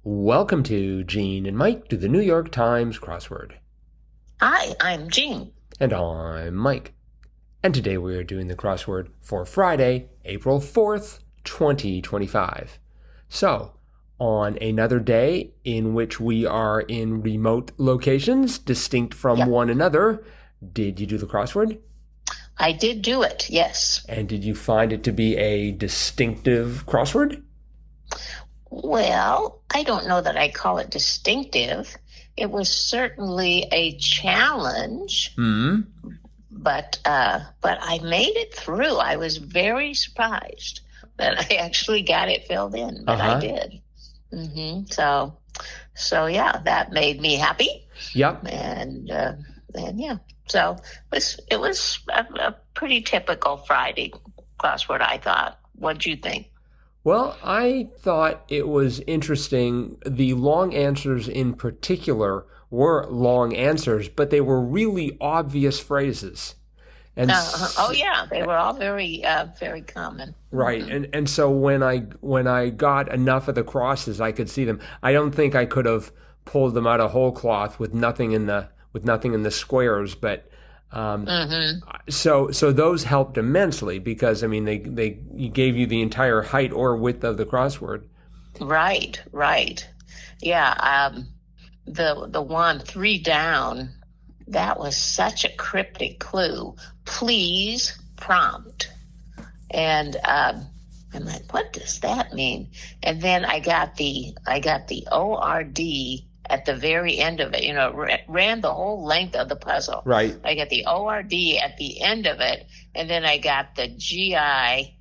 Welcome to Gene and Mike do the New York Times crossword. Hi, I'm Jean. And I'm Mike. And today we are doing the crossword for Friday, April 4th, 2025. So, on another day in which we are in remote locations, distinct from one another, did you do the crossword? I did do it, yes. And did you find it to be a distinctive crossword? Well, I don't know that I call it distinctive. It was certainly a challenge, but I made it through. I was very surprised that I actually got it filled in, but I did. So yeah, that made me happy. Yep. And yeah, so it was a pretty typical Friday crossword, I thought. What'd you think? Well, I thought it was interesting. The long answers in particular were long answers, but they were really obvious phrases. And oh yeah, they were all very common. Right. And so when I got enough of the crosses, I could see them. I don't think I could have pulled them out of whole cloth with nothing in the squares, but so those helped immensely because they gave you the entire height or width of the crossword. Right. Yeah. The one 3 down, that was such a cryptic clue. Please prompt. And I'm like, what does that mean? And then I got the ORD at the very end of it. It ran the whole length of the puzzle. Right. I got the ORD at the end of it, and then I got the GIC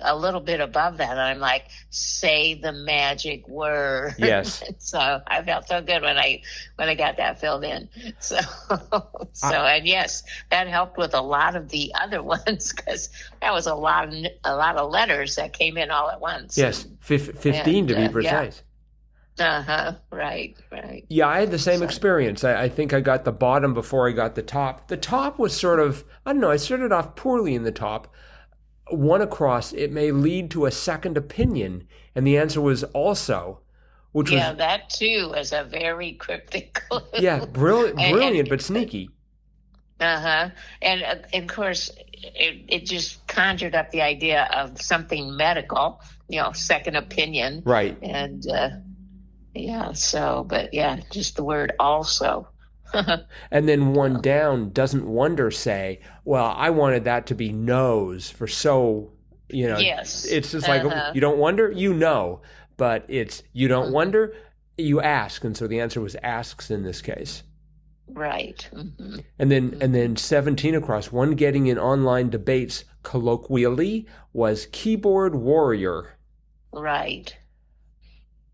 a little bit above that. And I'm like, say the magic word. Yes. So I felt so good when I got that filled in. So and yes, that helped with a lot of the other ones because that was a lot of letters that came in all at once. Yes, 15 to be precise. Yeah. Right. Yeah, I had the same experience. I think I got the bottom before I got the top. The top was sort of, I don't know, I started off poorly in the top. One across, it may lead to a second opinion. And the answer was also, which was... Yeah, that too is a very cryptic clue. Yeah, brilliant, but sneaky. And of course, it just conjured up the idea of something medical, second opinion. Right. And... just the word also. And then one down, doesn't wonder say, well, I wanted that to be nose for so, Yes. It's just like, you don't wonder, but it's, you don't wonder, you ask. And so the answer was asks in this case. Right. And then 17 across, one getting in online debates colloquially was keyboard warrior. Right.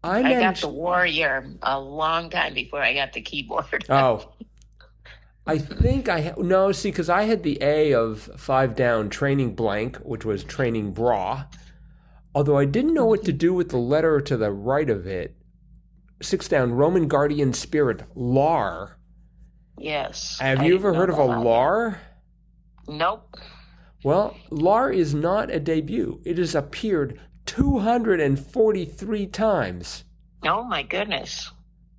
I got the warrior a long time before I got the keyboard. Oh. I think because I had the A of 5 down, training blank, which was training bra. Although I didn't know what to do with the letter to the right of it. 6 down, Roman guardian spirit, lar. Yes. Have you ever heard of a lar? Nope. Well, lar is not a debut. It has appeared 243 times. Oh my goodness.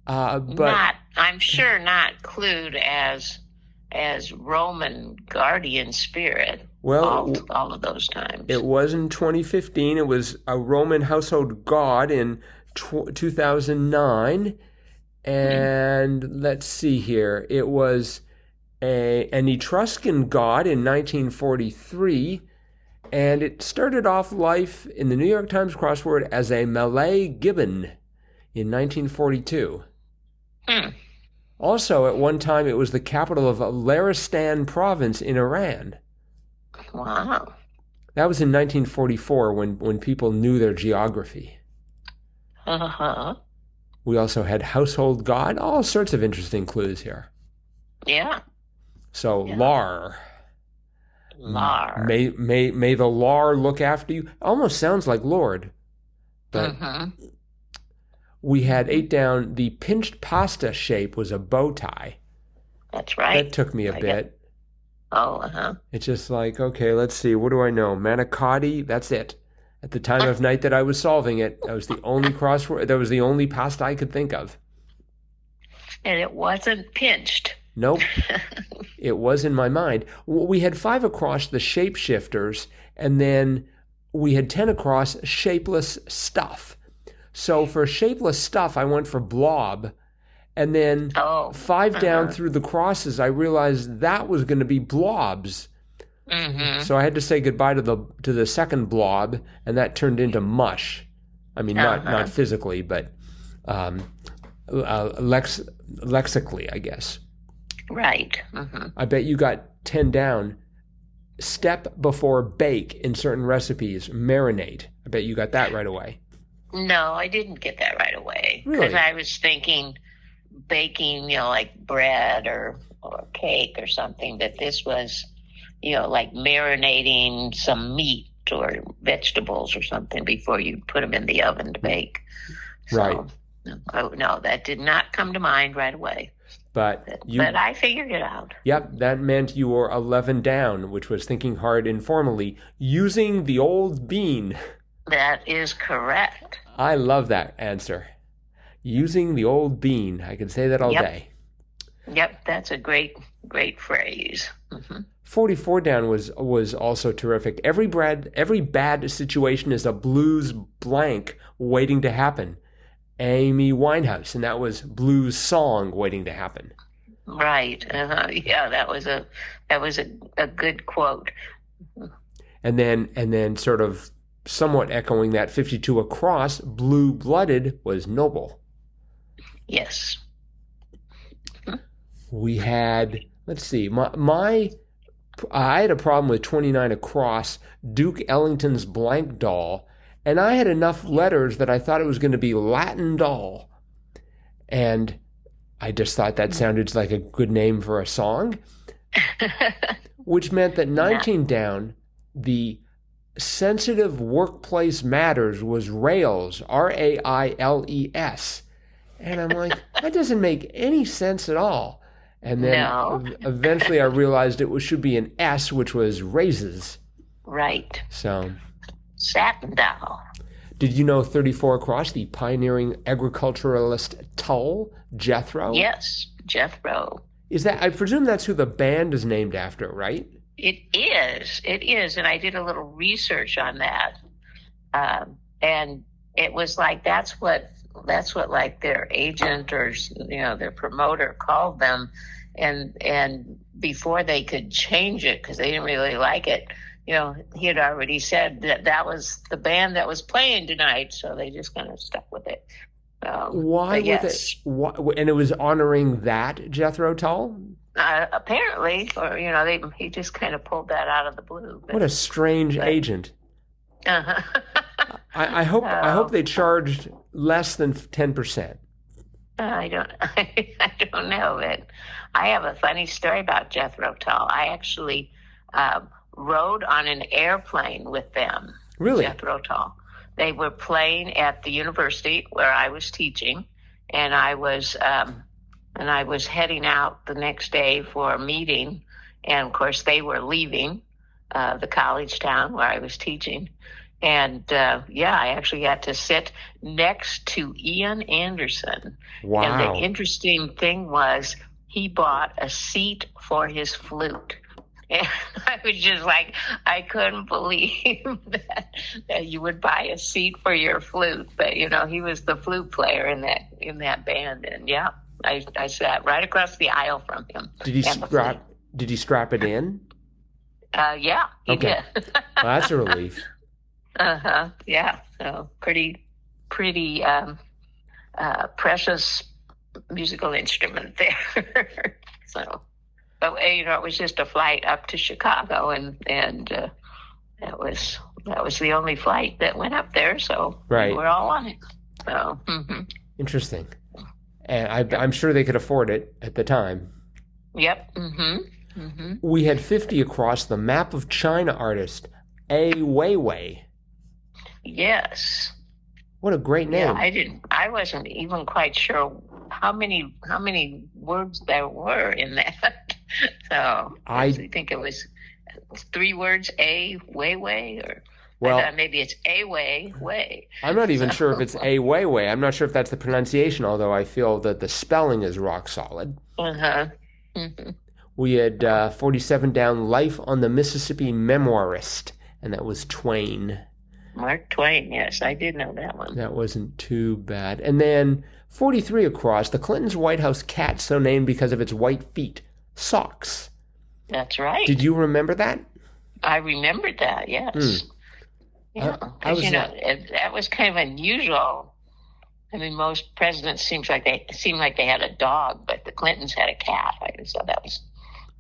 But I'm sure not clued as Roman guardian spirit. Well, all of those times. It was in 2015. It was a Roman household god in 2009. And let's see here. It was an Etruscan god in 1943. And it started off life in the New York Times crossword as a Malay gibbon in 1942. Also, at one time, it was the capital of Laristan province in Iran. Wow. That was in 1944 when people knew their geography. We also had household god, all sorts of interesting clues here. Yeah. So, lar. Lar. May the lar look after you. Almost sounds like Lord. But we had 8 down. The pinched pasta shape was a bow tie. That's right. That took me a bit. Oh, It's just like, okay, let's see. What do I know? Manicotti, that's it. At the time of night that I was solving it, that was the only crossword. That was the only pasta I could think of. And it wasn't pinched. Nope. It was in my mind. We had 5 across the shapeshifters, and then we had 10 across shapeless stuff. So for shapeless stuff, I went for blob. And then 5 down through the crosses, I realized that was going to be blobs. Mm-hmm. So I had to say goodbye to the second blob, and that turned into mush. I mean, not physically, but lexically, I guess. Right. Mm-hmm. I bet you got 10 down. Step before bake in certain recipes, marinate. I bet you got that right away. No, I didn't get that right away. Really? Because I was thinking baking, like bread or cake or something, but this was, like marinating some meat or vegetables or something before you put them in the oven to bake. Right. So, no, that did not come to mind right away. But I figured it out. Yep, that meant you were 11 down, which was thinking hard informally, using the old bean. That is correct. I love that answer. Using the old bean. I could say that all day. Yep, that's a great phrase. Mm-hmm. 44 down was also terrific. Every bad situation is a blues blank waiting to happen. Amy Winehouse, and that was blues song waiting to happen. Right. Yeah, that was a good quote. And then sort of somewhat echoing that 52 across, blue blooded was noble. Yes. We had, let's see, I had a problem with 29 across, Duke Ellington's blank doll, and I had enough letters that I thought it was going to be Latin doll. And I just thought that sounded like a good name for a song, which meant that 19 down, the sensitive workplace matters was rails, RAILES. And I'm like, that doesn't make any sense at all. And then eventually I realized it should be an S, which was raises. Right. So. Satin doll. Did you know 34 across, the pioneering agriculturalist Tull, Jethro? Yes, Jethro. Is that? I presume that's who the band is named after, right? It is, and I did a little research on that, and it was like that's what like their agent or their promoter called them, and before they could change it because they didn't really like it. He had already said that was the band that was playing tonight, so they just kind of stuck with it. Why was it? And it was honoring that Jethro Tull? Apparently, or he just kind of pulled that out of the blue. What a strange agent. Uh-huh. I hope they charged less than 10%. I don't know, but I have a funny story about Jethro Tull. I actually rode on an airplane with them. Really? Jethro Tull. They were playing at the university where I was teaching, and I was heading out the next day for a meeting, and of course they were leaving the college town where I was teaching, and I actually got to sit next to Ian Anderson. Wow! And the interesting thing was he bought a seat for his flute. And I was just like, I couldn't believe that you would buy a seat for your flute. But he was the flute player in that band, and I sat right across the aisle from him. Did he strap it in? Yeah, he did. Well, that's a relief. Yeah. So pretty precious musical instrument there. So. But it was just a flight up to Chicago, and that was the only flight that went up there. So right. We were all on it. So Interesting, and I'm sure they could afford it at the time. Yep. Mm-hmm. Mm-hmm. We had 50 across, the map of China artist A Weiwei. Yes. What a great name! Yeah, I wasn't even quite sure how many words there were in that. So I think it was 3 words, A Weiwei, or Well, I thought maybe it's way. I'm not even So, sure if it's a way. I'm not sure if that's the pronunciation, although I feel that the spelling is rock solid. uh-huh. Hmm. We had 47 down, Life on the Mississippi Memoirist, and that was Twain. Mark Twain, yes, I did know that one. That wasn't too bad. And then 43 across, the Clintons' White House cat, so named because of its white feet, Socks. That's right. Did you remember that? I remembered that, yes. Yeah, I was that was kind of unusual. I mean, most presidents seemed like they had a dog, but the Clintons had a cat. I just thought that was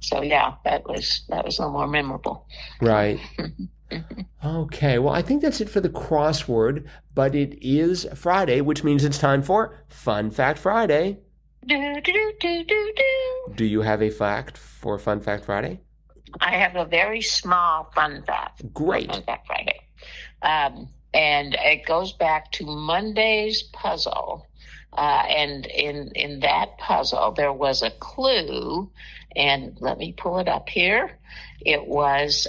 so. Yeah, that was a little more memorable. Right. Okay, well, I think that's it for the crossword, but it is Friday, which means it's time for Fun Fact Friday. Do you have a fact for Fun Fact Friday? I have a very small fun fact. Great. Fun Fact Friday. And it goes back to Monday's puzzle. And in that puzzle, there was a clue. And let me pull it up here. It was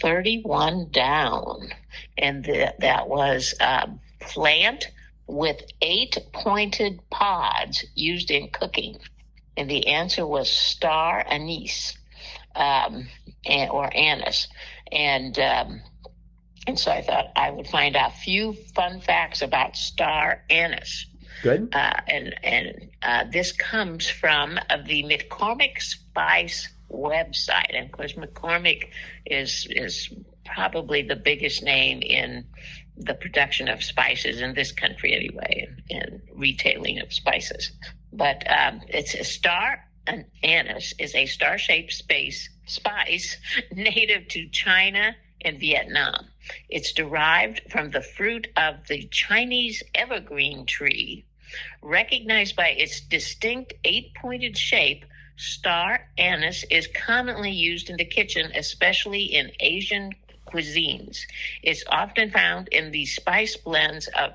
31 down. And that was plant with 8 pointed pods used in cooking. And the answer was star anise, or anise. And so I thought I would find out a few fun facts about star anise. Good. This comes from the McCormick Spice website. And of course, McCormick is probably the biggest name in the production of spices in this country anyway, and retailing of spices. But it's a star anise is a star-shaped spice native to China and Vietnam. It's derived from the fruit of the Chinese evergreen tree. Recognized by its distinct 8-pointed shape, star anise is commonly used in the kitchen, especially in Asian cuisines. It's often found in the spice blends of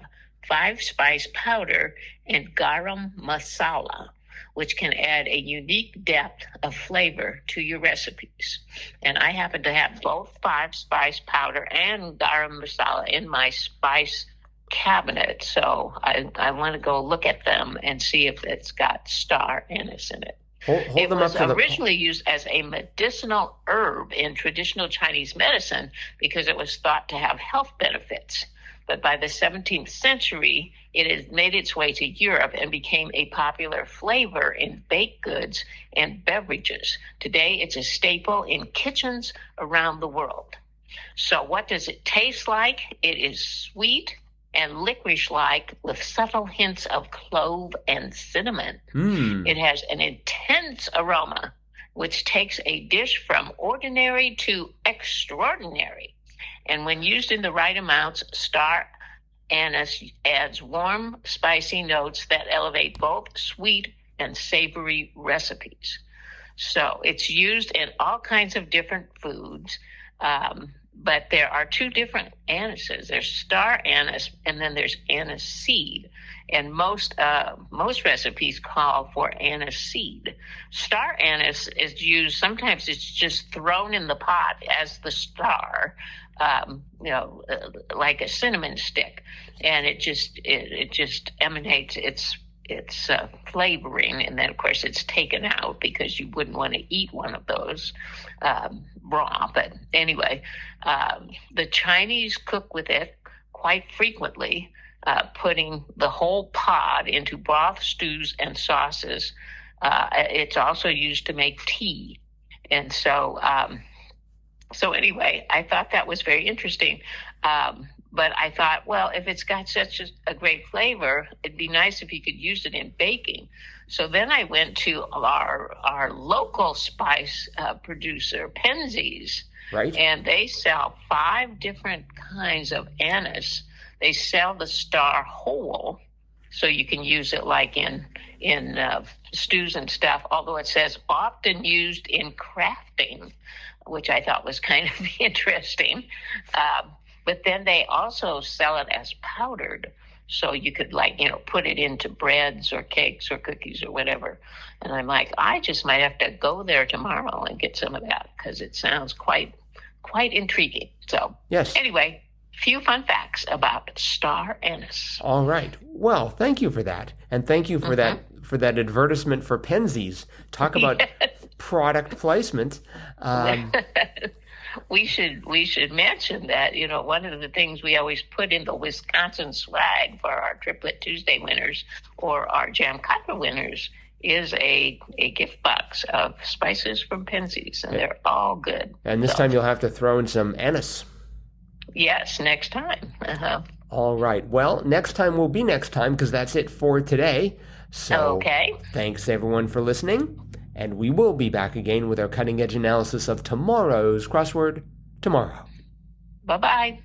5-spice powder and garam masala, which can add a unique depth of flavor to your recipes. And I happen to have both 5-spice powder and garam masala in my spice cabinet, so I want to go look at them and see if it's got star anise in it. It was originally used as a medicinal herb in traditional Chinese medicine because it was thought to have health benefits. But by the 17th century, it has made its way to Europe and became a popular flavor in baked goods and beverages. Today, it's a staple in kitchens around the world. So what does it taste like? It is sweet and licorice-like with subtle hints of clove and cinnamon. It has an intense aroma, which takes a dish from ordinary to extraordinary. And when used in the right amounts, star anise adds warm, spicy notes that elevate both sweet and savory recipes. So it's used in all kinds of different foods. But there are 2 different anises. There's star anise, and then there's anise seed. And most recipes call for anise seed. Star anise is used. Sometimes it's just thrown in the pot as the star, like a cinnamon stick, and it just emanates its flavoring, and then of course it's taken out because you wouldn't want to eat one of those raw. But anyway, the Chinese cook with it quite frequently, putting the whole pod into broth, stews, and sauces. It's also used to make tea, and so anyway, I thought that was very interesting. But I thought, well, if it's got such a great flavor, it'd be nice if you could use it in baking. So then I went to our local spice producer, Penzeys, right? And they sell 5 different kinds of anise. They sell the star whole, so you can use it like in stews and stuff. Although it says often used in crafting, which I thought was kind of interesting. But then they also sell it as powdered, so you could put it into breads or cakes or cookies or whatever. And I'm like, I just might have to go there tomorrow and get some of that because it sounds quite quite intriguing. So Yes. anyway, few fun facts about star anise. All right. Well, thank you for that. And thank you for that advertisement for Penzies. Talk about product placement. We should mention that, one of the things we always put in the Wisconsin swag for our Triplet Tuesday winners or our Jam Cotton winners is a gift box of spices from Penzies, and they're all good. And this time you'll have to throw in some anise. Yes, next time. All right. Well, next time will be next time, because that's it for today. So okay. Thanks everyone for listening. And we will be back again with our cutting edge analysis of tomorrow's crossword tomorrow. Bye-bye.